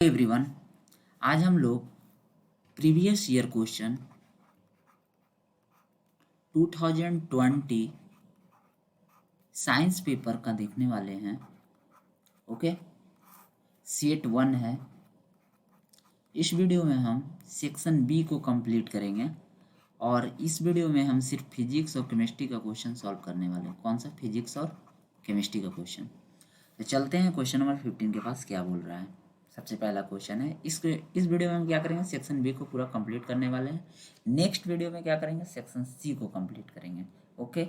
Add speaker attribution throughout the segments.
Speaker 1: Everyone, आज हम लोग previous year question 2020 science paper का देखने वाले हैं। ओके, सेट 1 है। इस वीडियो में हम सेक्शन बी को कंप्लीट करेंगे और इस वीडियो में हम सिर्फ फिजिक्स और केमिस्ट्री का क्वेश्चन सॉल्व करने वाले हैं। कौन सा? फिजिक्स और केमिस्ट्री का क्वेश्चन। तो चलते हैं क्वेश्चन नंबर 15 के पास क्या बोल रहा है। सबसे पहला क्वेश्चन है, इस वीडियो में हम क्या करेंगे, सेक्शन बी को पूरा कंप्लीट करने वाले हैं। नेक्स्ट वीडियो में क्या करेंगे, सेक्शन सी को कंप्लीट करेंगे। ओके,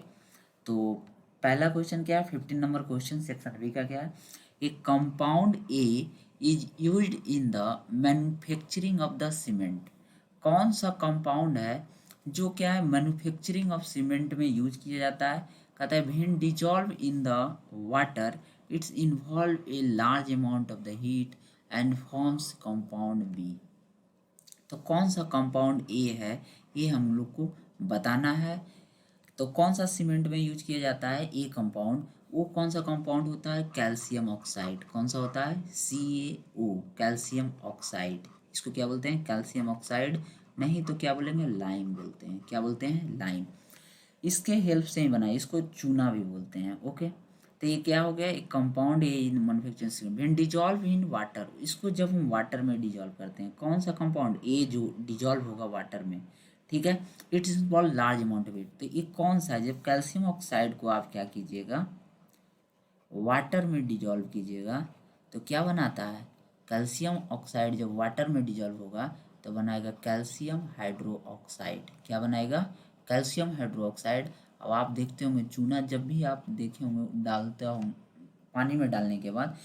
Speaker 1: तो पहला क्वेश्चन क्या है, 15 नंबर क्वेश्चन सेक्शन बी का क्या है। A compound A is used in the manufacturing of the cement. कौन सा कंपाउंड है जो क्या है मैन्युफैक्चरिंग ऑफ सीमेंट में यूज किया जाता है। कहता है when dissolve in the water it's involve a large amount of the heat and forms compound B. तो कौन सा कंपाउंड ए है ये हम लोग को बताना है। तो कौन सा सीमेंट में यूज किया जाता है ए कंपाउंड, वो कौन सा कंपाउंड होता है, कैल्शियम ऑक्साइड। कौन सा होता है, CaO, कैल्शियम ऑक्साइड। इसको क्या बोलते हैं, कैल्शियम ऑक्साइड, नहीं तो क्या बोलेंगे, लाइम बोलते हैं। क्या बोलते हैं, लाइम। इसके हेल्प से ही बना है, इसको चूना भी बोलते हैं। ओके, तो ये क्या हो गया, एक कंपाउंड है in manufacturing when dissolve in water. इसको जब हम वाटर में डिजॉल्व करते हैं, कौन सा कंपाउंड ए जो डिजॉल्व होगा वाटर में, ठीक है, it is involve large amount of it. तो ये कौन सा है, जब कैल्शियम ऑक्साइड को आप क्या कीजिएगा, वाटर में डिजॉल्व कीजिएगा तो क्या बनाता है, कैल्शियम ऑक्साइड जब वाटर में डिजॉल्व होगा तो बनाएगा कैल्शियम हाइड्रो ऑक्साइड। क्या बनाएगा, कैल्शियम हाइड्रो ऑक्साइड। अब आप देखते होंगे चूना, जब भी आप देखे होंगे डालते हो पानी में डालने के बाद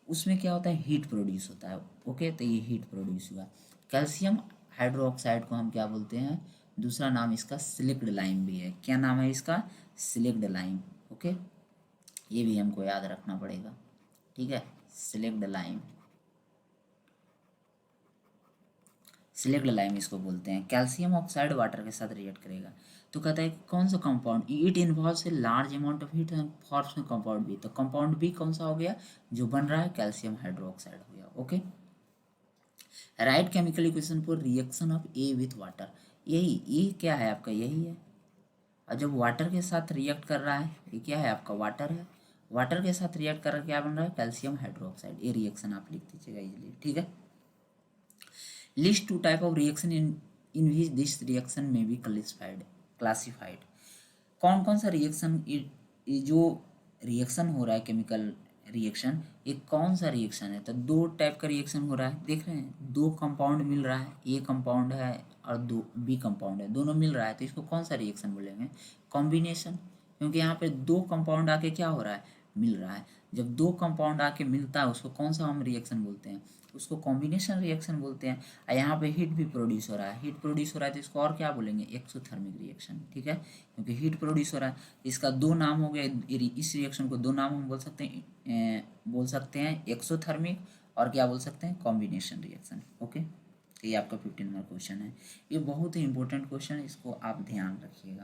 Speaker 1: उसमें क्या होता है, हीट प्रोड्यूस होता है। ओके, तो ये हीट प्रोड्यूस हुआ। कैल्शियम हाइड्रो ऑक्साइड को हम क्या बोलते हैं, दूसरा नाम इसका सिलिक्ड लाइम भी है। क्या नाम है इसका, सिलिक्ड लाइम। ओके, ये भी हमको याद रखना पड़ेगा, ठीक है। सिलेक्ट लाइम, सिलेक्ट लाइम इसको बोलते हैं। कैल्शियम ऑक्साइड वाटर के साथ रिएक्ट करेगा तो कहता है कि कौन सा compound, it involves A large amount of heat and forms में कंपाउंड बी। तो कंपाउंड बी कौन सा हो गया, जो बन रहा है कैल्शियम हाइड्रोक्साइड हो गया। Okay, right chemical equation for reaction of A with water. यही ये क्या है आपका, यही है। और जब वाटर के साथ रिएक्ट कर रहा है, ये क्या है आपका, वाटर है। वाटर के साथ रिएक्ट कर रहा है, क्या बन रहा है, कैल्शियम हाइड्रोक्साइड। ये रिएक्शन आप लिख दीजिएगा इजीली, ठीक है। List two type of reaction in which this reaction में बी क्लासिफाइड। कौन कौन सा रिएक्शन, ये जो रिएक्शन हो रहा है केमिकल रिएक्शन, ये कौन सा रिएक्शन है। तो दो टाइप का रिएक्शन हो रहा है, देख रहे हैं, दो कंपाउंड मिल रहा है, ए कंपाउंड है और दो बी कंपाउंड है, दोनों मिल रहा है, तो इसको कौन सा रिएक्शन बोलेंगे, कॉम्बिनेशन। क्योंकि यहाँ पे दो कंपाउंड आके क्या हो रहा है, मिल रहा है। जब दो कंपाउंड आके मिलता है उसको कौन सा हम रिएक्शन बोलते हैं, उसको कॉम्बिनेशन रिएक्शन बोलते हैं। और यहाँ पे हीट भी प्रोड्यूस हो रहा है, हीट प्रोड्यूस हो रहा है तो इसको और क्या बोलेंगे, एक्सोथर्मिक रिएक्शन, ठीक है। क्योंकि हीट प्रोड्यूस हो रहा है, इसका दो नाम हो गया। इस रिएक्शन को दो नाम हम बोल सकते हैं एक्सोथर्मिक और क्या बोल सकते हैं, कॉम्बिनेशन रिएक्शन। ओके, तो ये आपका 15 नंबर क्वेश्चन है। ये बहुत ही इंपॉर्टेंट क्वेश्चन है, इसको आप ध्यान रखिएगा।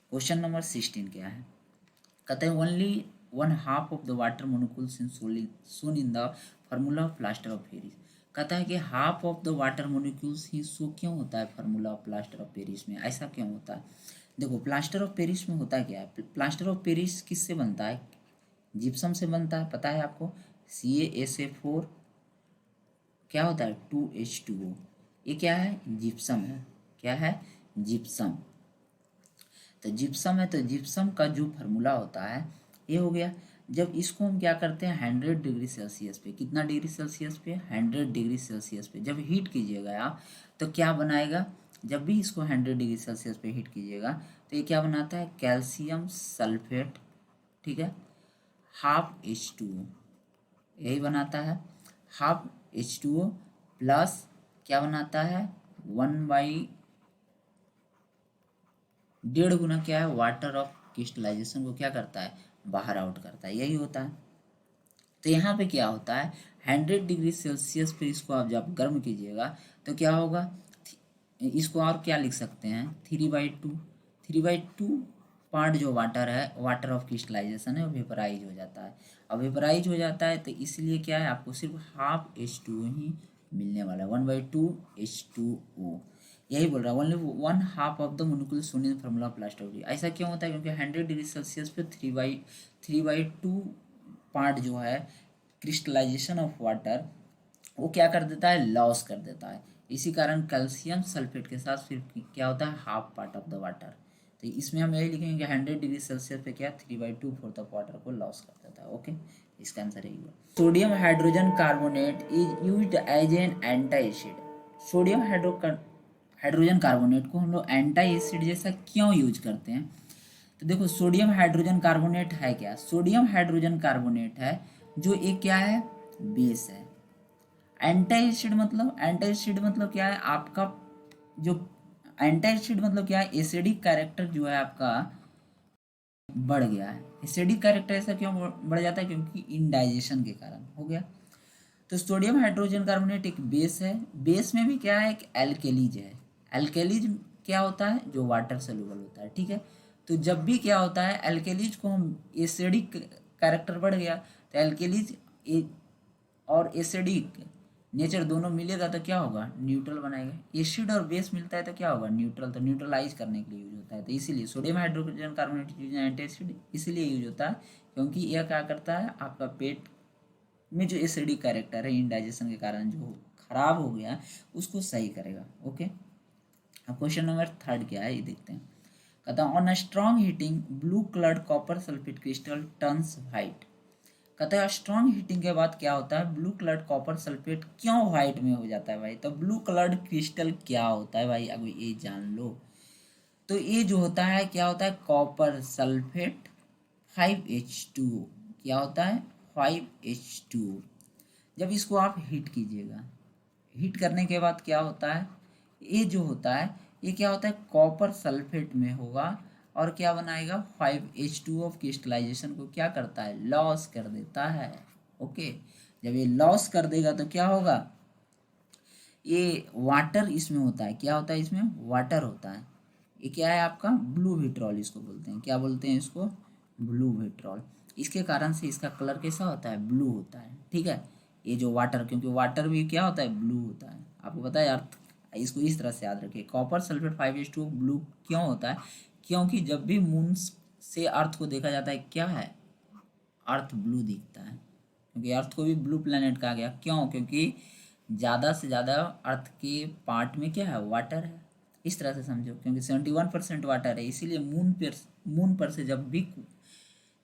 Speaker 1: क्वेश्चन नंबर 16 क्या है, कहते हैं only one half of the water molecules in shown in the formula of plaster of Paris. कहता है कि half of the water molecules ही शो क्यों होता है formula of plaster of Paris में, ऐसा क्यों होता है। देखो प्लास्टर ऑफ पेरिस में होता क्या है, प्लास्टर ऑफ पेरिस किससे बनता है, जिप्सम से बनता है, पता है आपको। CaSO4 क्या होता है, 2H2O। ये क्या है, जिप्सम है। क्या है, जिप्सम। तो जिप्सम है, तो जिप्सम का जो फार्मूला होता है ये हो गया। जब इसको हम क्या करते हैं 100 डिग्री सेल्सियस पे, कितना डिग्री सेल्सियस पे, 100 डिग्री सेल्सियस पे जब हीट कीजिएगा आप, तो क्या बनाएगा, जब भी इसको 100 डिग्री सेल्सियस पे हीट कीजिएगा तो ये क्या बनाता है, कैल्शियम सल्फेट, ठीक है, ½ H2O, यही बनाता है। ½ H2O प्लस क्या बनाता है, 1/1.5 क्या है, वाटर ऑफ क्रिस्टलाइजेशन को क्या करता है, बाहर आउट करता है, यही होता है। तो यहाँ पे क्या होता है, 100 डिग्री सेल्सियस पे इसको आप जब गर्म कीजिएगा तो क्या होगा, इसको और क्या लिख सकते हैं, 3/2। 3/2 पार्ट जो वाटर है, वाटर ऑफ क्रिस्टलाइजेशन है, वो वेपराइज हो जाता है। अब वेपराइज हो जाता है तो इसलिए क्या है, आपको सिर्फ ½ H2O ही मिलने वाला है 1/2 H2O। यही बोल रहा है only 1/2 of the molecule shown in formula plastic. ऐसा क्यों होता है? क्योंकि 100 डिग्री सेल्सियस पे 3/2 पार्ट जो है क्रिस्टलाइजेशन ऑफ वाटर वो क्या कर देता है? लॉस कर देता है। इसी कारण कैल्शियम सल्फेट के साथ फिर क्या होता है? Half part of the water. तो इसमें हम यही लिखेंगे कि 100 डिग्री सेल्सियस पे क्या 3/2 ऑफ वाटर को लॉस कर देता है। ओके, इसका आंसर यही हुआ। Sodium hydrogen carbonate is used as an anti acid. Sodium hydrogen carbonate को हम लोग एंटी एसिड जैसा क्यों यूज करते हैं? तो देखो, सोडियम हाइड्रोजन कार्बोनेट है क्या? सोडियम हाइड्रोजन कार्बोनेट है जो एक क्या है? बेस है। एंटी एसिड मतलब क्या है आपका? जो एंटी एसिड मतलब क्या है? एसिडिक कैरेक्टर जो है आपका बढ़ गया है। एसिडिक कैरेक्टर ऐसा क्यों बढ़ जाता है? क्योंकि इनडाइजेशन के कारण हो गया। तो सोडियम हाइड्रोजन कार्बोनेट एक बेस है। बेस में भी क्या है? एक एल्केलीज है। एल्केलीज क्या होता है? जो वाटर सोल्यूबल होता है। ठीक है, तो जब भी क्या होता है एल्केलीज को हम एसिडिक कैरेक्टर बढ़ गया तो एल्केलीज और एसिडिक नेचर दोनों मिलेगा तो क्या होगा? न्यूट्रल बनाएगा। एसिड और बेस मिलता है तो क्या होगा? न्यूट्रल। तो न्यूट्रलाइज करने के लिए यूज होता है। तो इसीलिए sodium hydrogen carbonate use anti acid इसलिए यूज होता है क्योंकि यह क्या करता है? आपका पेट में जो एसिडिक कैरेक्टर है इंडाइजेशन के कारण जो खराब हो गया उसको सही करेगा। ओके, अब क्वेश्चन नंबर 3 क्या है ये देखते हैं। कहता है on strong heating blue coloured copper sulphate crystal turns white. कहता है स्ट्रॉन्ग हीटिंग के बाद क्या होता है? ब्लू कलर्ड कॉपर सल्फेट क्यों व्हाइट में हो जाता है भाई? तो ब्लू कलर्ड क्रिस्टल क्या होता है भाई? अभी ये जान लो। तो ये जो होता है क्या होता है? Copper sulphate 5H2O। क्या होता है? 5H2O। जब इसको आप हीट कीजिएगा, हीट करने के बाद क्या होता है? ये जो होता है ये क्या होता है? कॉपर सल्फेट में होगा और क्या बनाएगा? 5H2O ऑफ क्रिस्टलाइजेशन को क्या करता है? लॉस कर देता है। ओके, जब ये लॉस कर देगा तो क्या होगा? ये वाटर इसमें होता है। क्या होता है? इसमें वाटर होता है। ये क्या है आपका? ब्लू विट्रॉल इसको बोलते हैं। क्या बोलते हैं इसको? Blue vitriol. इसके कारण से इसका कलर कैसा होता है? ब्लू होता है। ठीक है, ये जो वाटर, क्योंकि वाटर भी क्या होता है? ब्लू होता है। आपको पता है अर्थ, इसको इस तरह से याद रखिए। कॉपर सल्फेट 5H2 ब्लू क्यों होता है? क्योंकि जब भी मून से अर्थ को देखा जाता है क्या है? अर्थ ब्लू दिखता है। क्योंकि अर्थ को भी ब्लू प्लेनेट कहा गया। क्यों? क्योंकि ज़्यादा से ज़्यादा अर्थ के पार्ट में क्या है? वाटर है। इस तरह से समझो, क्योंकि 71% वाटर है इसीलिए मून पर से जब भी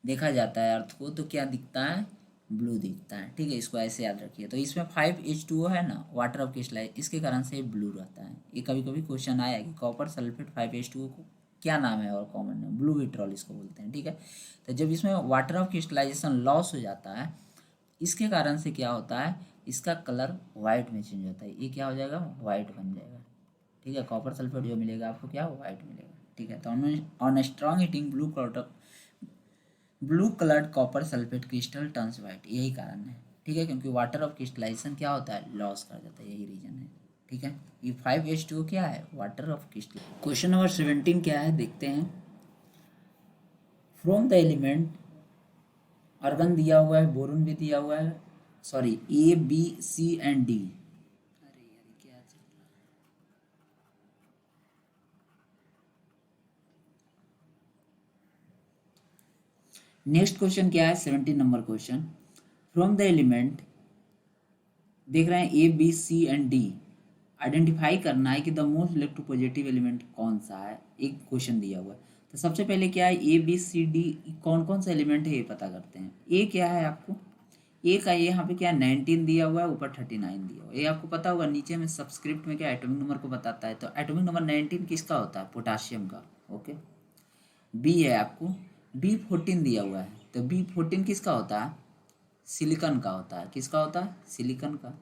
Speaker 1: देखा जाता है अर्थ को तो क्या दिखता है? ब्लू दिखता है। ठीक है, इसको ऐसे याद रखिए। तो इसमें 5H2O है ना, वाटर ऑफ क्रिस्टलाइज, इसके कारण से ब्लू रहता है। ये कभी कभी क्वेश्चन आया कि कॉपर सल्फेट 5H2O को क्या नाम है और कॉमन नाम? ब्लू विट्रॉल इसको बोलते हैं। ठीक है, तो जब इसमें वाटर ऑफ क्रिस्टलाइजेशन लॉस हो जाता है इसके कारण से क्या होता है? इसका कलर वाइट में चेंज होता है। ये क्या हो जाएगा? वाइट बन जाएगा। ठीक है, कॉपर सल्फेट जो मिलेगा आपको क्या? वाइट मिलेगा। ठीक है, तो on strong heating blue coloured copper sulphate crystal turns white. यही कारण है। ठीक है, क्योंकि वाटर ऑफ क्रिस्टलाइजेशन क्या होता है? लॉस कर देता है। यही रीजन है। ठीक है, ये 5H2O क्या है? Water of crystal. Question number 17 क्या है देखते हैं। फ्रॉम द एलिमेंट, आर्गन दिया हुआ है, बोरोन भी दिया हुआ है, sorry A B C and D। अरे यार क्या चल रहा है? नेक्स्ट क्वेश्चन क्या है? 17 number question. From the element, देख रहे हैं A B C and D, identify करना है कि द मोस्ट इलेक्ट्रोपॉजिटिव एलिमेंट कौन सा है। एक क्वेश्चन दिया हुआ है। तो सबसे पहले क्या है? A B C D कौन कौन सा एलिमेंट है ये पता करते हैं। ए क्या है आपको? ए का यहाँ पे क्या 19 दिया हुआ है, ऊपर 39 दिया हुआ है। ये आपको पता होगा, नीचे में सबस्क्रिप्ट में क्या एटॉमिक नंबर को बताता है। तो एटॉमिक नंबर 19 किसका होता है? पोटाशियम का। ओके, बी है आपको B14 दिया हुआ है। तो B14 किसका होता है? सिलिकॉन का होता है। किसका होता है? सिलिकॉन का।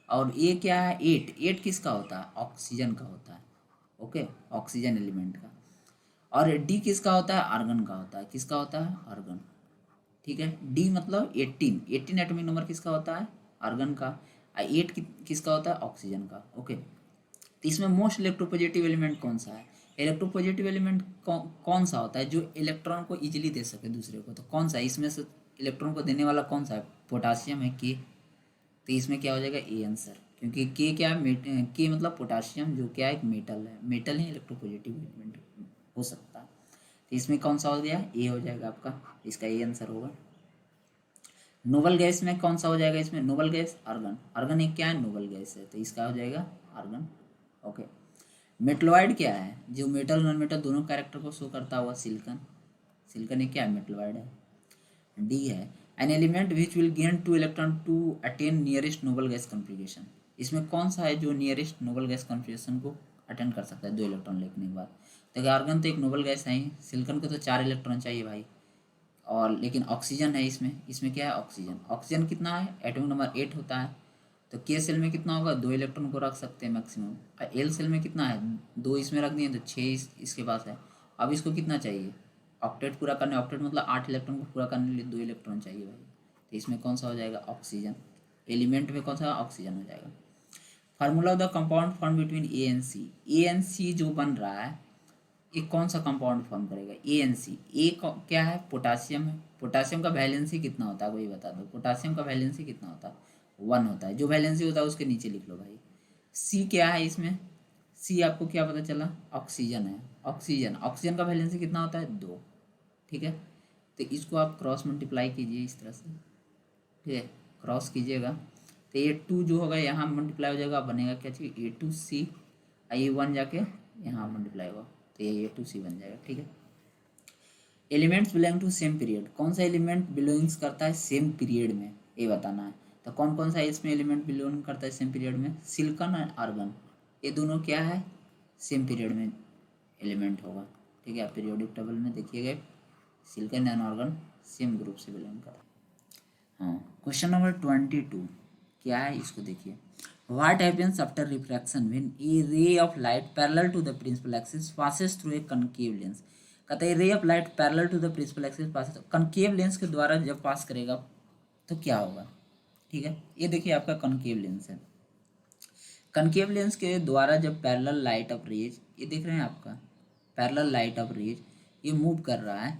Speaker 1: और ये क्या है? 8 किसका होता है? ऑक्सीजन का होता है। ओके, ऑक्सीजन एलिमेंट का। और डी किसका होता है? आर्गन का होता है। किसका होता है? आर्गन। ठीक है, डी मतलब 18 एटॉमिक नंबर किसका होता है? आर्गन का। 8 किसका होता है? ऑक्सीजन का। ओके, तो इसमें मोस्ट इलेक्ट्रोपॉजिटिव एलिमेंट कौन सा है? इलेक्ट्रोपॉजिटिव एलिमेंट कौन सा होता है जो इलेक्ट्रॉन को इजीली दे सके दूसरे को? तो कौन सा है इसमें से? इलेक्ट्रॉन को देने वाला कौन सा है? पोटासियम है। के, तो इसमें क्या हो जाएगा? A answer. क्योंकि के क्या है, के मतलब पोटाशियम, जो क्या है एक मेटल है, मेटल ही इलेक्ट्रोपॉजिटिव एलिमेंट हो सकता है। तो इसमें कौन सा हो गया, ए हो जाएगा आपका, इसका ए आंसर होगा। नोबल गैस में कौन सा हो जाएगा, इसमें नोबल गैस आर्गन, आर्गन एक क्या है नोबल गैस है, तो इसका हो जाएगा आर्गन। ओके। मेटलॉइड क्या है, जो मेटल नॉन मेटल दोनों कैरेक्टर को शो करता हुआ, सिलिकॉन, सिलिकॉन एक क्या है मेटलॉइड है। डी है an element which will gain 2 electron to attain nearest noble gas configuration, इसमें कौन सा है जो नियरेस्ट नोबल गैस कॉन्फ़िगरेशन को अटेंड कर सकता है 2 इलेक्ट्रॉन लेने के बाद। देखिए आर्गन तो एक नोबल गैस है ही, सिलिकॉन को तो 4 इलेक्ट्रॉन चाहिए भाई, और लेकिन ऑक्सीजन है इसमें, इसमें क्या है ऑक्सीजन, ऑक्सीजन कितना है एटॉमिक नंबर 8 होता है, तो के सेल में कितना होगा 2 इलेक्ट्रॉन को रख सकते हैं मैक्सिमम, और एल सेल में कितना है 2 इसमें रख दिए तो 6 इसके पास है। अब इसको कितना चाहिए, ऑक्टेट पूरा करने, ऑक्टेट मतलब 8 इलेक्ट्रॉन को पूरा करने के लिए 2 इलेक्ट्रॉन चाहिए भाई, तो इसमें कौन सा हो जाएगा ऑक्सीजन, एलिमेंट में कौन सा ऑक्सीजन हो जाएगा। Formula of the compound form between A and C जो बन रहा है ये कौन सा कंपाउंड फॉर्म करेगा, ए एन सी, क्या है पोटासियम है, पोटासियम का वैलेंसी कितना होता है वही बता दो, पोटासियम का वैलेंसी कितना होता है 1 होता है, जो वैलेंसी होता है उसके नीचे लिख लो भाई। सी क्या है इसमें, सी आपको क्या पता चला ऑक्सीजन है, ऑक्सीजन, ऑक्सीजन का वैलेंसी कितना होता है 2, ठीक है। तो इसको आप क्रॉस मल्टीप्लाई कीजिए इस तरह से, ठीक है, क्रॉस कीजिएगा तो ये 2 जो होगा यहाँ मल्टीप्लाई हो जाएगा, बनेगा क्या चाहिए A2C, ये 1 जाके यहाँ मल्टीप्लाई होगा तो ये A2C बन जाएगा, ठीक है। Elements belong to same period, कौन सा एलिमेंट बिलोंग्स करता है सेम पीरियड में, ये बताना है। तो कौन कौन सा इसमें एलिमेंट बिलोंग करता है सेम पीरियड में, सिलिकॉन और आर्गन, ये दोनों क्या है सेम पीरियड में एलिमेंट होगा, ठीक है। पीरियोडिक टेबल में देखिएगा silicon and argon same group से बिलोंग करता है। हाँ, क्वेश्चन नंबर 22 क्या है इसको देखिए। What happens after refraction when a ray of light parallel to the principal axis passes through a concave lens? कहता है ray of light parallel to the principal axis pass, concave lens के द्वारा जब पास करेगा तो क्या होगा, ठीक है। ये देखिए आपका कनकेव लेंस है, कनकेव लेंस के द्वारा जब पैरेलल लाइट ऑफ रेज, ये देख रहे हैं आपका पैरेलल लाइट ऑफ रेज ये मूव कर रहा है,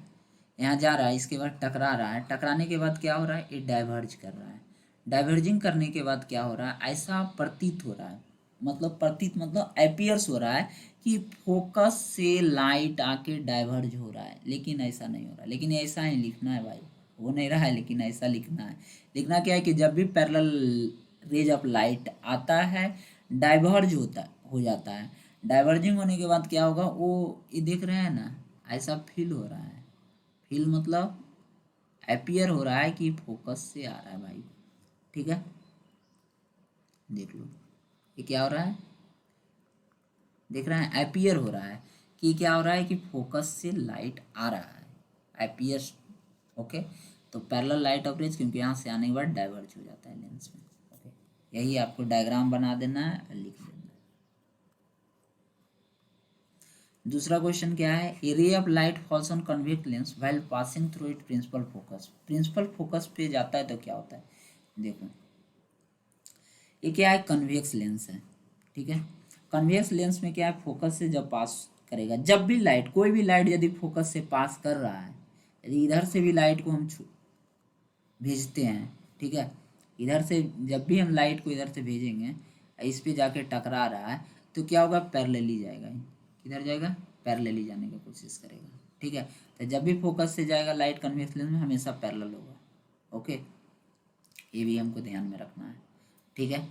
Speaker 1: यहाँ जा रहा है, इसके बाद टकरा रहा है, टकराने के बाद क्या हो रहा है ये डाइवर्ज कर रहा है, डाइवर्जिंग करने के बाद क्या हो रहा है ऐसा प्रतीत हो रहा है, मतलब प्रतीत मतलब अपीयर्स हो रहा है कि फोकस से लाइट आके डाइवर्ज हो रहा है, लेकिन ऐसा नहीं हो रहा, लेकिन ऐसा ही लिखना है भाई, हो नहीं रहा है लेकिन ऐसा लिखना है। लिखना क्या है कि जब भी पैरेलल रेज ऑफ लाइट आता है डाइवर्ज हो जाता है, डाइवर्जिंग होने के बाद क्या होगा वो ये देख रहे हैं ना ऐसा फील हो रहा है, फील मतलब अपीयर हो रहा है कि फोकस से आ रहा है भाई, ठीक है। देख लो ये क्या हो रहा है, देख रहे हैं अपीयर हो रहा है कि क्या हो रहा है कि फोकस से लाइट आ रहा है, अपीयर, ओके। तो पैरेलल लाइट ऑफ रेज क्योंकि यहाँ से आने के बाद डाइवर्ज हो जाता है लेंस में, ओके। यही आपको डायग्राम बना देना है और लिख देना है। दूसरा क्वेश्चन क्या है, a ray of light falls on convex lens while passing through it principal focus, principal focus पे जाता है तो क्या होता है, देखो ये क्या है कन्वेक्स लेंस है, ठीक है। कन्वेक्स लेंस में क्या है फोकस से जब पास करेगा, जब भी लाइट कोई भी लाइट यदि फोकस से पास कर रहा है, यदि इधर से भी लाइट को हम भेजते हैं, ठीक है, इधर से जब भी हम लाइट को इधर से भेजेंगे इस पे जाके टकरा रहा है तो क्या होगा पैरेलली जाएगा, किधर जाएगा पैरेलली जाने की कोशिश करेगा, ठीक है। तो जब भी फोकस से जाएगा लाइट कन्वेक्स लेंस में हमेशा पैरेलल होगा, ओके, ये भी हमको ध्यान में रखना है, ठीक है।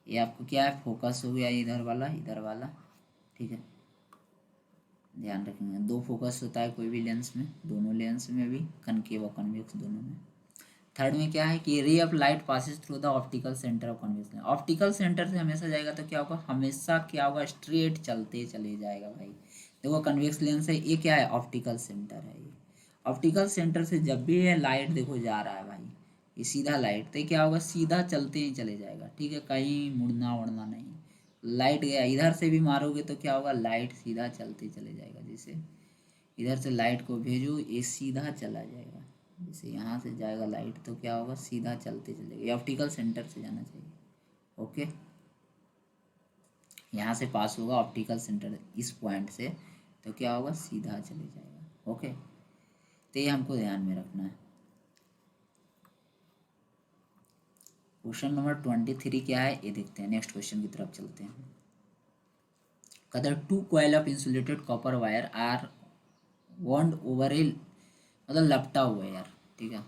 Speaker 1: ये आपको क्या है फोकस हो गया इधर वाला, ठीक है, ध्यान रखेंगे 2 फोकस होता है कोई भी लेंस में, दोनों लेंस में भी कनकेव और कन्वेक्स दोनों में। थर्ड में क्या है कि रे of light passes through the optical centre of convex lens, optical centre से हमेशा जाएगा तो क्या होगा हमेशा क्या होगा स्ट्रेट चलते चले जाएगा भाई। देखो कन्वेक्स लेंस है ये क्या है ऑप्टिकल सेंटर है, ये ऑप्टिकल सेंटर से जब भी ये लाइट देखो जा रहा है भाई ये सीधा लाइट तो क्या होगा सीधा चलते ही चले जाएगा, ठीक है, कहीं मुड़ना उड़ना नहीं, लाइट गया इधर से भी मारोगे तो क्या होगा लाइट सीधा चलते चले जाएगा, जैसे इधर से लाइट को भेजो ये सीधा चला जाएगा, जैसे यहाँ से जाएगा लाइट तो क्या होगा सीधा चलते चलेगा, ये ऑप्टिकल सेंटर से जाना चाहिए, ओके। यहाँ से पास होगा ऑप्टिकल सेंटर इस पॉइंट से तो क्या होगा सीधा चले जाएगा, ओके। तो ये हमको ध्यान में रखना है। क्वेश्चन नंबर 23 क्या है ये देखते हैं, नेक्स्ट क्वेश्चन की तरफ चलते हैं। कदर 2 coil of insulated copper wire are wound over a, मतलब लपटा हुआ है यार, ठीक है,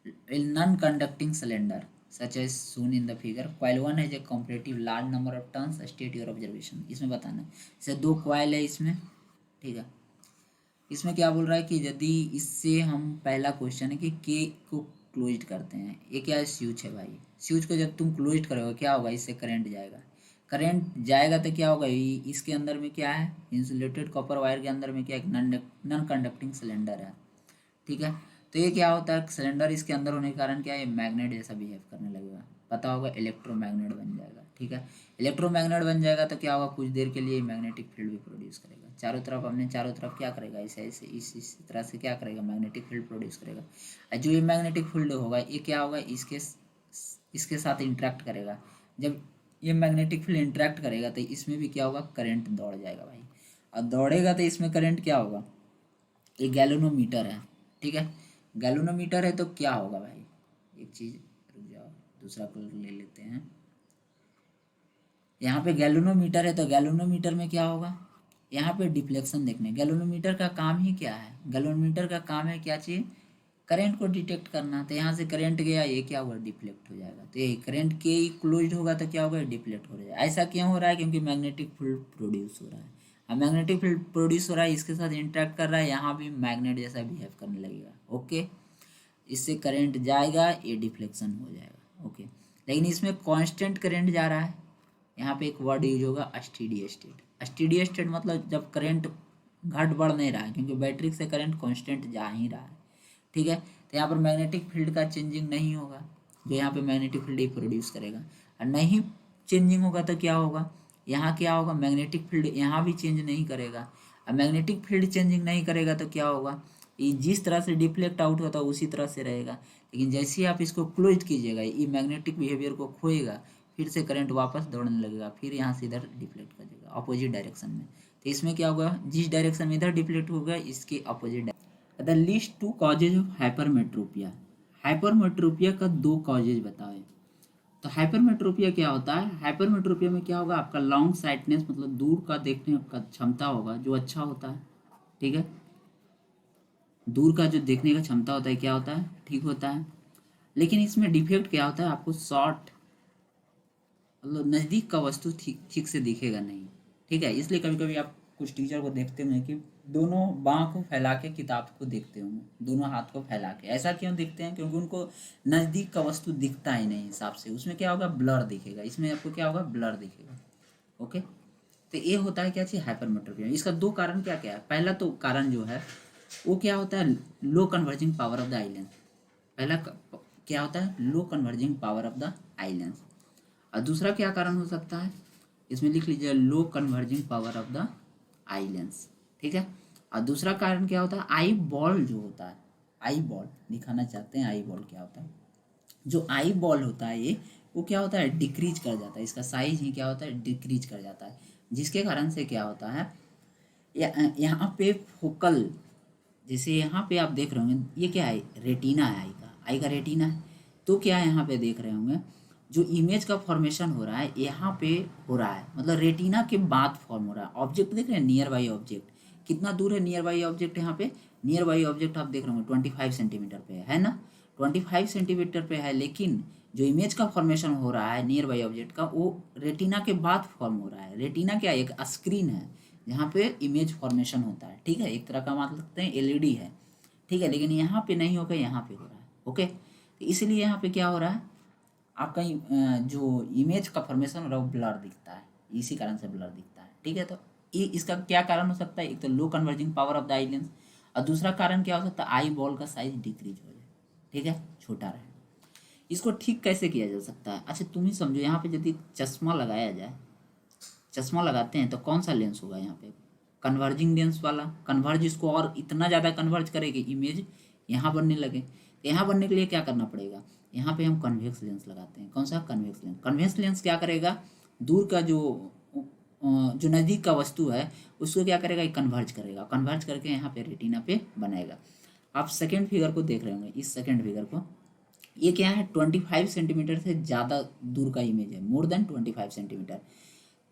Speaker 1: a non-conducting cylinder such as shown in the figure. Coil 1 has a comparative large number of turns. State your observation. इसमें बताना है, जैसे 2 कॉइल है इसमें, ठीक है। इसमें क्या बोल रहा है कि यदि इससे हम, पहला क्वेश्चन है कि के को क्लोज करते हैं, ये क्या है, स्विच है भाई। स्विच को जब तुम क्लोज करोगे क्या होगा, इससे करंट जाएगा। करंट जाएगा तो क्या होगा, इसके अंदर में क्या है, इंसुलेटेड कॉपर वायर के अंदर में क्या है, नॉन कंडक्टिंग सिलेंडर है, ठीक है। तो ये क्या होता है, सिलेंडर इसके अंदर होने के कारण क्या है, मैग्नेट जैसा बिहेव करने लगेगा, पता होगा इलेक्ट्रोमैग्नेट बन जाएगा, ठीक है। इलेक्ट्रोमैग्नेट बन जाएगा तो क्या होगा, कुछ देर के लिए मैग्नेटिक फील्ड भी प्रोड्यूस करेगा चारों तरफ, अपने चारों तरफ क्या करेगा, ऐसे ऐसे इस तरह से क्या करेगा, मैग्नेटिक फील्ड प्रोड्यूस करेगा। और जो ये मैग्नेटिक फील्ड होगा ये क्या होगा, इसके साथ इंटरेक्ट करेगा। जब ये मैग्नेटिक फील्ड इंटरेक्ट करेगा तो इसमें भी क्या होगा, करंट दौड़ जाएगा भाई। और दौड़ेगा तो इसमें करंट क्या होगा, ये गैल्वेनोमीटर है, ठीक है। गैल्वेनोमीटर है तो क्या होगा भाई, एक चीज़, रुक जाओ दूसरा कलर ले लेते हैं। यहाँ पे गैल्वेनोमीटर है तो गैल्वेनोमीटर में क्या होगा, यहाँ पे डिफ्लेक्शन देखने। गैल्वेनोमीटर का काम ही क्या है, गैल्वेनोमीटर का काम है क्या चीज़, करंट को डिटेक्ट करना। तो यहाँ से करंट गया, ये क्या हुआ, डिफ्लेक्ट हो जाएगा। तो ये करंट के ही क्लोज होगा तो क्या होगा, डिफ्लेक्ट हो जाएगा। ऐसा क्यों हो रहा है, क्योंकि मैग्नेटिक फील्ड प्रोड्यूस हो रहा है। अब मैग्नेटिक फील्ड प्रोड्यूस हो रहा है, इसके साथ इंटरेक्ट कर रहा है, यहाँ भी मैग्नेट जैसा बिहेव करने लगेगा, ओके। इससे करंट जाएगा, ये डिफ्लेक्शन हो जाएगा, ओके। लेकिन इसमें कांस्टेंट करंट जा रहा है, यहाँ पे एक वर्ड यूज होगा, स्टेडी स्टेट। स्टेडी स्टेट मतलब जब करंट घट बढ़ नहीं रहा है, क्योंकि बैटरी से करंट कांस्टेंट जा ही रहा है, ठीक है। तो यहाँ पर मैग्नेटिक फील्ड का चेंजिंग नहीं होगा, जो यहाँ पे मैग्नेटिक फील्ड ही प्रोड्यूस करेगा। और नहीं चेंजिंग होगा तो क्या होगा, यहाँ क्या होगा, मैग्नेटिक फील्ड यहाँ भी चेंज नहीं करेगा। और मैग्नेटिक फील्ड चेंजिंग नहीं करेगा तो क्या होगा, ये जिस तरह से डिफ्लेक्ट आउट होता है उसी तरह से रहेगा। लेकिन जैसे ही आप इसको क्लोज कीजिएगा, ये मैग्नेटिक बिहेवियर को खोएगा, फिर से करंट वापस दौड़ने लगेगा, फिर यहाँ से इधर डिफ्लेक्ट कर देगा अपोजिट डायरेक्शन में। तो इसमें क्या होगा, जिस डायरेक्शन में इधर डिफ्लेक्ट होगा इसके opposite. The list 2 causes of hypermetropia. Hypermetropia का 2 कॉजेज बताओ। तो हाइपरमेट्रोपिया क्या होता है, हाइपरमेट्रोपिया में क्या होगा, आपका लॉन्ग साइटनेस मतलब दूर का देखने का क्षमता होगा जो अच्छा होता है, ठीक है। दूर का जो देखने का क्षमता होता है क्या होता है, ठीक होता है। लेकिन इसमें डिफेक्ट क्या होता है, आपको शॉर्ट मतलब नज़दीक का वस्तु ठीक ठीक से दिखेगा नहीं, ठीक है। इसलिए कभी कभी आप कुछ टीचर को देखते होंगे कि दोनों बाँह को फैला के किताब को देखते होंगे, दोनों हाथ को फैला के। ऐसा क्यों दिखते हैं, क्योंकि उनको नज़दीक का वस्तु दिखता ही नहीं हिसाब से, उसमें क्या होगा, ब्लर दिखेगा। इसमें आपको क्या होगा, ब्लर दिखेगा, ओके। तो ये होता है क्या चीज़, हाइपरमेट्रोपिया। इसका 2 कारण क्या क्या है। पहला तो कारण जो है वो क्या होता है, low converging power of the eye lens. पहला क्या होता है, low converging power of the eye lens. और दूसरा क्या कारण हो सकता है, इसमें लिख लीजिए, low converging power of the eye lens, ठीक है। और दूसरा कारण क्या होता है, आई बॉल जो होता है, आई बॉल दिखाना चाहते हैं, आई बॉल क्या होता है। जो आई बॉल होता है ये, वो क्या होता है, डिक्रीज कर जाता है, इसका साइज ही क्या होता है, डिक्रीज कर जाता है। जिसके कारण से क्या होता है, यहाँ पे फोकल, जैसे यहाँ पे आप देख रहे होंगे, ये क्या है, रेटिना है, आई का रेटिना है। तो क्या यहाँ पे देख रहे होंगे, जो इमेज का फॉर्मेशन हो रहा है यहाँ पे हो रहा है, मतलब रेटिना के बाद फॉर्म हो रहा है। ऑब्जेक्ट देख रहे हैं, नियर बाई ऑब्जेक्ट कितना दूर है, नियर बाई ऑब्जेक्ट यहाँ पे, नियर बाई ऑब्जेक्ट आप देख रहे होंगे 25 सेंटीमीटर पे है ना, 25 सेंटीमीटर पे है। लेकिन जो इमेज का फॉर्मेशन हो रहा है नियर बाई ऑब्जेक्ट का, वो रेटिना के बाद फॉर्म हो रहा है। रेटिना क्या, एक स्क्रीन है जहाँ पे इमेज फॉर्मेशन होता है, ठीक है, एक तरह का मान सकते हैं एलईडी है, ठीक है। लेकिन यहाँ पे नहीं होगा, यहाँ पे हो रहा है, ओके। तो इसलिए यहाँ पे क्या हो रहा है, आपका जो इमेज का फॉर्मेशन हो रहा है वो ब्लर दिखता है, इसी कारण से ब्लर दिखता है, ठीक है। तो ये इसका क्या कारण हो सकता है, एक तो low converging power of the eye lens, और दूसरा कारण क्या हो सकता है, आई बॉल का साइज डिक्रीज हो जाए, ठीक है, छोटा रहे। इसको ठीक कैसे किया जा सकता है, अच्छा तुम ही समझो। यहाँ पे यदि चश्मा लगाया जाए, चश्मा लगाते हैं तो कौन सा लेंस होगा, यहाँ पे कन्वर्जिंग लेंस वाला, कन्वर्ज इसको और इतना ज़्यादा कन्वर्ज करेगी, इमेज यहाँ बनने लगे। तो यहाँ बनने के लिए क्या करना पड़ेगा, यहाँ पे हम कन्वेक्स लेंस लगाते हैं। कौन सा, कन्वेक्स लेंस। कन्वेक्स लेंस क्या करेगा, दूर का जो नज़दीक का वस्तु है उसको क्या करेगा, कन्वर्ज करेगा, कन्वर्ज करके यहाँ पे रेटिना पे बनाएगा। आप सेकेंड फिगर को देख रहे होंगे, इस सेकेंड फिगर को, ये क्या है, 25 सेंटीमीटर से ज़्यादा दूर का इमेज है, मोर देन 25 सेंटीमीटर।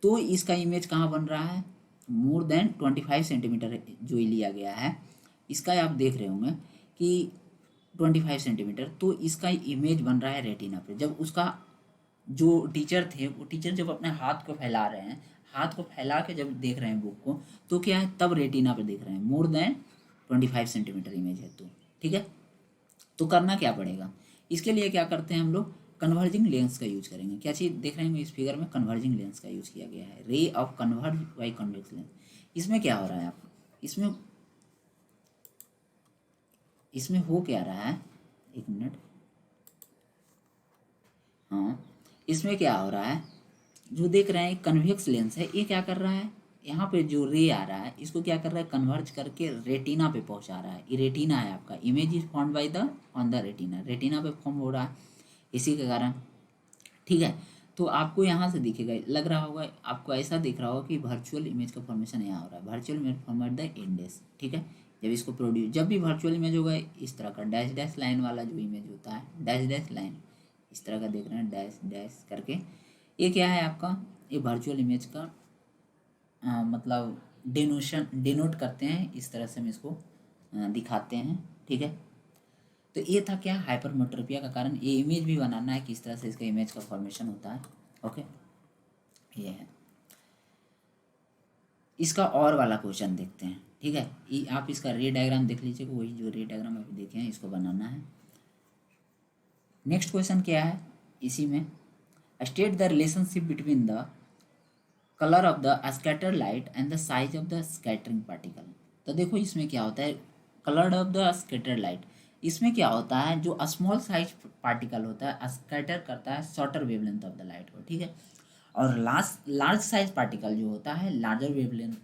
Speaker 1: तो इसका इमेज कहाँ बन रहा है, मोर देन 25 सेंटीमीटर जो लिया गया है, इसका आप देख रहे होंगे कि 25 सेंटीमीटर, तो इसका इमेज बन रहा है रेटिना पे। जब उसका जो टीचर थे, वो टीचर जब अपने हाथ को फैला रहे हैं, हाथ को फैला के जब देख रहे हैं बुक को, तो क्या है, तब रेटिना पे देख रहे हैं, मोर देन 25 सेंटीमीटर इमेज है तो। ठीक है, तो करना क्या पड़ेगा, इसके लिए क्या करते हैं हम लोग, कन्वर्जिंग लेंस का यूज करेंगे। क्या चीज़ देख रहे हैं इस फिगर में, कन्वर्जिंग लेंस का यूज किया गया है, ray of converse by convex lens. इसमें क्या हो रहा है, आप इसमें इसमें हो क्या रहा है, एक मिनट, हाँ, इसमें क्या हो रहा है, जो देख रहे हैं कन्वेक्स लेंस है, ये क्या कर रहा है, यहाँ पे जो रे आ रहा है इसको क्या कर रहा है, कन्वर्ज करके रेटिना पे पहुंचा रहा है। ये रेटिना है आपका, image is form by the on the retina, retina पे फॉर्म हो रहा है इसी के कारण। ठीक है, तो आपको यहाँ से दिखेगा, लग रहा होगा आपको, ऐसा दिख रहा होगा कि वर्चुअल इमेज का फॉर्मेशन यहाँ हो रहा है, virtual image form at the index. ठीक है, जब इसको प्रोड्यूस, जब भी वर्चुअल इमेज होगा इस तरह का डैश डैश लाइन वाला जो इमेज होता है, डैश डैश लाइन इस तरह का देख रहे हैं, डैश डैश करके, ये क्या है आपका, ये वर्चुअल इमेज का मतलब डिनोट करते हैं, इस तरह से हम इसको दिखाते हैं। ठीक है, तो ये था क्या, हाइपरमेट्रोपिया का कारण। ये इमेज भी बनाना है, किस तरह से इसका इमेज का फॉर्मेशन होता है। ओके, ये है, इसका और वाला क्वेश्चन देखते हैं। ठीक है, ये आप इसका रे डायग्राम देख लीजिएगा, वही जो रे डायग्राम अभी देखे हैं इसको बनाना है। नेक्स्ट क्वेश्चन क्या है इसी में, state the relationship between the colour of the scatter light and the size of the scattering particle. तो देखो इसमें क्या होता है, colour of the scatter light, इसमें क्या होता है, जो स्मॉल साइज पार्टिकल होता है स्कैटर करता है shorter wavelength of the light को। ठीक है, और लार्ज साइज पार्टिकल जो होता है लार्जर वेवलेंथ,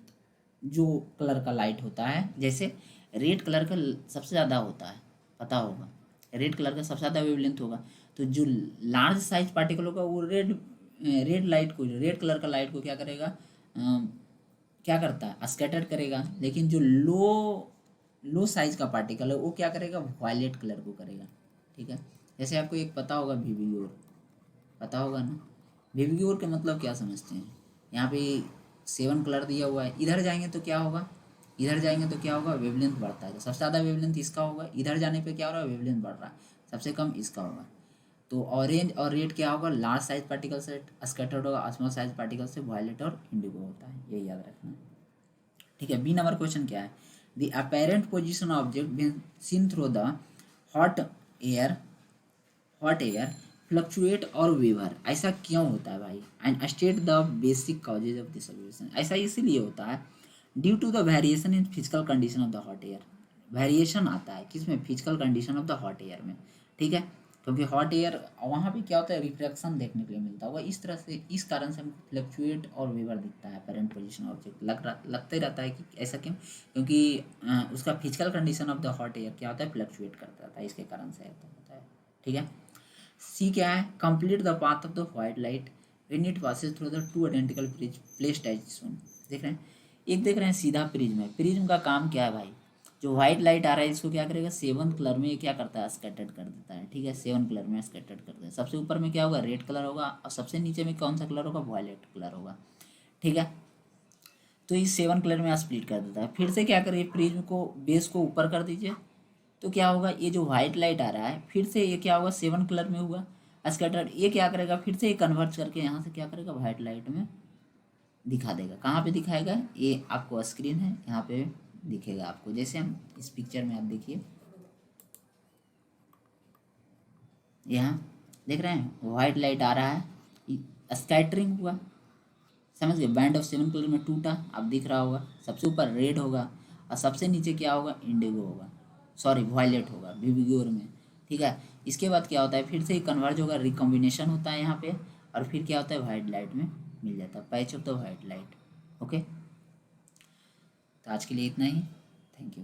Speaker 1: जो कलर का लाइट होता है, जैसे रेड कलर का सबसे ज़्यादा होता है, पता होगा रेड कलर का सबसे ज़्यादा वेवलेंथ होगा। तो जो लार्ज साइज पार्टिकल होगा वो रेड लाइट को, रेड कलर का लाइट को क्या करेगा, क्या करता है, स्कैटर करेगा। लेकिन जो लो साइज का पार्टिकल है वो क्या करेगा, वायलेट कलर को करेगा। ठीक है, जैसे आपको एक पता होगा विवियोर, पता होगा ना, विवियोर के मतलब क्या समझते हैं, यहाँ पे 7 कलर दिया हुआ है, इधर जाएंगे तो क्या होगा, इधर जाएंगे तो क्या होगा, वेवलेंथ बढ़ता है, तो सबसे ज़्यादा वेवलेंथ इसका होगा, इधर जाने पे क्या हो रहा है, वेवलेंथ बढ़ रहा है, सबसे कम इसका होगा। तो ऑरेंज और रेड क्या होगा, लार्ज साइज पार्टिकल से स्कैटर्ड होगा, स्मॉल साइज पार्टिकल से वायलेट और इंडिगो होता है, ये याद रखना। ठीक है, बी नंबर क्वेश्चन क्या है, the apparent position object been seen through the hot air hot air fluctuate और वेवर, ऐसा क्यों होता है भाई, and state the basic causes of this observation. ऐसा इसीलिए होता है due to the variation in physical condition of the hot air, variation आता है किसमें, physical condition of the hot air में। ठीक है, क्योंकि हॉट एयर वहाँ पे क्या होता है, रिफ्लेक्शन देखने के लिए मिलता होगा, इस तरह से, इस कारण से हमको फ्लक्चुएट और वेवर दिखता है अपेरेंट पोजीशन ऑब्जेक्ट, लगता ही रहता है कि ऐसा क्यों, क्योंकि उसका physical condition of the hot air क्या होता है, फ्लक्चुएट करता रहता है, इसके कारण से ऐसा होता है। ठीक है, सी क्या है, complete the path of the white light when it passes through the two identical prism placed as shown. देख रहे हैं, एक देख रहे हैं सीधा प्रिज्म है, प्रिज्म का काम क्या है भाई, जो व्हाइट लाइट आ रहा है इसको क्या करेगा, 7 कलर में क्या करता है, स्कैटर्ड कर देता है। ठीक है, 7 कलर में स्कैटर्ड कर देता है, सबसे ऊपर में क्या होगा, रेड कलर होगा, और सबसे नीचे में कौन सा कलर होगा, वायलेट कलर होगा। ठीक है, तो इस 7 कलर में स्प्लिट कर देता है। फिर से क्या करिए, प्रिज्म को बेस को ऊपर कर दीजिए, तो क्या होगा, ये जो व्हाइट लाइट आ रहा है फिर से ये क्या होगा, 7 कलर में हुआ स्कैटर्ड, ये क्या करेगा, फिर से ये कन्वर्ट करके यहाँ से क्या करेगा, व्हाइट लाइट में दिखा देगा। कहाँ पे दिखाएगा, ये आपको स्क्रीन है यहाँ पे दिखेगा आपको, जैसे हम इस पिक्चर में आप देखिए, यहाँ देख रहे हैं व्हाइट लाइट आ रहा है, स्कैटरिंग हुआ, समझ गए, बैंड ऑफ 7 कलर में टूटा, आप दिख रहा होगा, सबसे ऊपर रेड होगा और सबसे नीचे क्या होगा, इंडिगो होगा, सॉरी वायलेट होगा विवियोर में। ठीक है, इसके बाद क्या होता है, फिर से कन्वर्ज होगा, रिकॉम्बिनेशन होता है यहाँ पे, और फिर क्या होता है, वाइट लाइट में मिल जाता है, patch of the white light. Okay, तो आज के लिए इतना ही, थैंक यू।